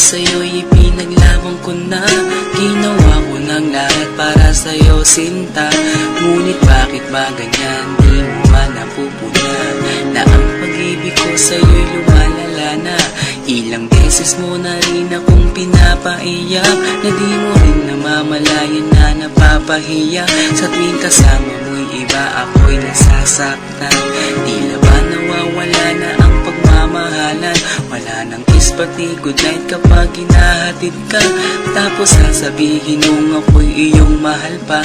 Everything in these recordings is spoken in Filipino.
sa'yo'y ipinaglaban ko na. Ginawa ko ng lahat para sa'yo, sinta. Ngunit bakit ba ganyan, di mo ba napupuna na ang pag-ibig ko sa'yo'y lumalala na? Ilang beses mo na rin akong pinapaiyak, na di mo rin namamalayan na napapahiya. Sa tuwing kasama mo'y iba, ako'y nasasaktan. Tila ba nawawala na ang pagmamahalan? Wala nang kiss pati goodnight kapag hinahatid ka. Tapos sasabihin nung ako'y iyong mahal pa.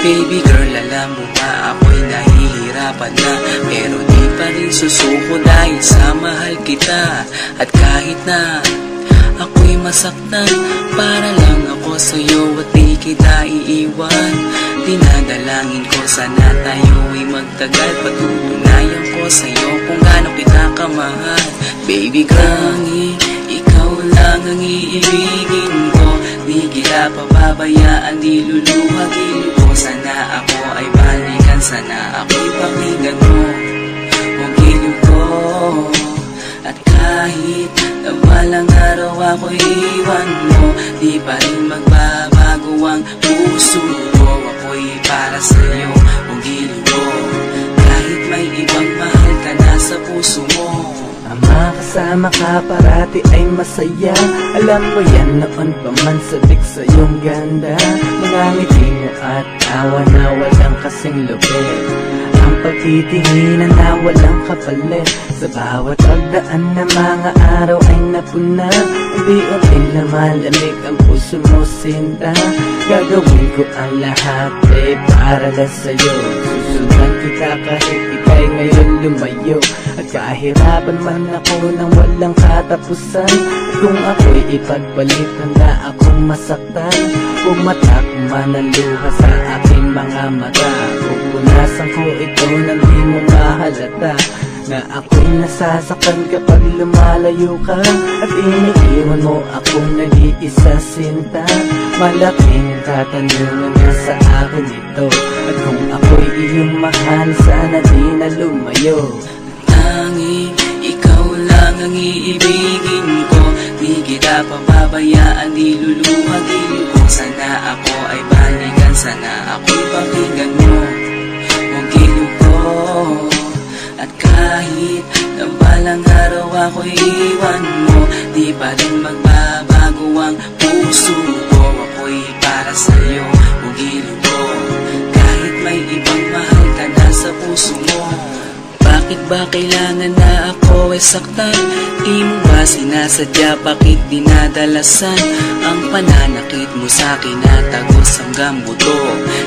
Baby girl, alam mo ba ako'y nahihirapan na, pero di pa rin susuko dahil sa mahal kita. At kahit na ako'y masaktan, para lang ako sa'yo at di kita iiwan. Dinadalangin ko sana tayo'y magtagal, patutunayan ko sa'yo kung gaano kita kamahal. Baby girl, ikaw lang ang iibigin ko, di kita pababayaan, di luluhagin ko. Sana ako ay balikan, sana ako'y pakinggan mo, huwag giliw ko. At kahit na balang araw ako'y iwan mo, di pa rin magbabago ang puso ko. Ako'y para sa'yo, huwag giliw ko. Kahit may ibang mahal ka na sa puso mo. Makasama ka parati ay masaya. Alam mo yan noon pa man sabik sa iyong ganda. Mga ngiti mo at tawa na walang kasing lupit, ang pagtitinginan na walang kapalit. Sa bawat pagdaan na mga araw ay napuna, unti-unti na malamig ang puso mo, sinta. Gagawin ko ang lahat para lang sa'yo. Susundan kita kahit ika'y ngayon lumayo. At kahirapan man ako nang walang katapusan, kung ako'y ipagbalik handa akong masaktan. Pumatak man ang luha sa aking mga mata, pupunasan ko ito nang di mo mahalata, na ako'y nasasaktan kapag lumalayo ka. At iniiwan mo akong nag-iisa, sinta. Malaking katanungan na sa akin ito, at kung ako'y iyong mahal, sana di na lumayo. Tanging ikaw lang ang iibigin ko, di kita pababayaan, di luluhagin ko. Sana ako ay balikan, sana ako'y pakinggan mo, huwag giliw ko. At kahit na balang araw ako'y iwan mo, di pa rin magbabago ang puso ko. Ako'y para sa'yo, huwag giliw ko. Kahit may ibang mahal ka na sa puso mo. Bakit ba kailangan na ako ay saktan? Di mo ba sinasadya, bakit dinadalasan ang pananakit mo sa'kin na tagos hanggang buto?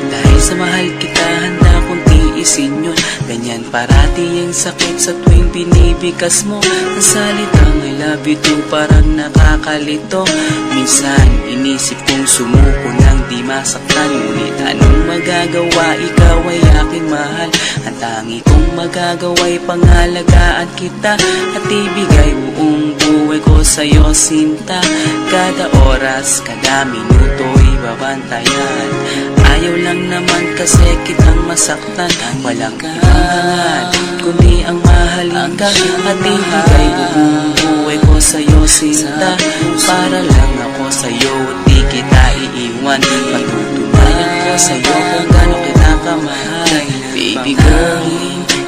Dahil sa mahal kita, handa kong tiisin yun. Ganyan parati ang sakit sa tuwing binibigas mo ang salitang I love you too, parang nakakalito. Minsan inisip kong sumuko nang di masaktan, ngunit anong magagawa, ikaw ay aking mahal. Ang tangi kong magagawa'y pangalagaan kita, at ibigay buong buhay ko sa'yo, sinta. Kada oras, kada minuto'y babantayan. Ayaw lang naman kasi kitang masaktan. Walang ibang kundi ang mahalin ka, at ibigay buong buhay ko sa'yo, sinta. Para lang ako sa'yo at di kita iiwan. Patutunayan ko sa'yo kung gaano kita kamahal. Baby girl,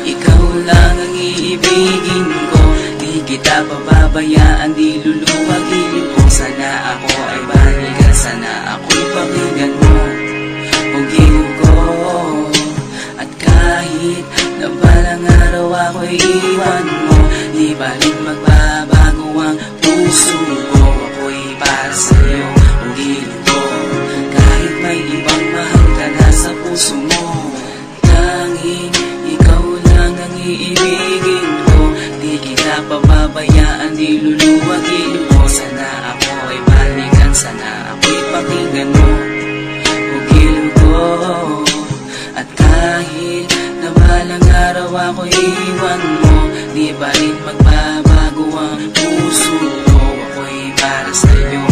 ikaw lang ang iibigin ko, di kita pababayaan, di luluhagin ko. Sana ako ay balikan, sana ako'y pakinggan mo, huwag giliw ko. At kahit na balang araw ako'y iwan mo, di ba rin magbabago ang puso ko. Ako'y para sa'yo, huwag giliw ko. Kahit may ibang mahal ka na sa puso mo. Tanging ikaw lang ang iibigin ko, di kita pababayaan, di luluhagin ko. Sana ako ay balikan, sana ako'y pakinggan mo, huwag giliw ko. At kahit na balang araw ako'y iwan mo, di ba rin magbabago ang puso ko. Ako'y para sa'yo,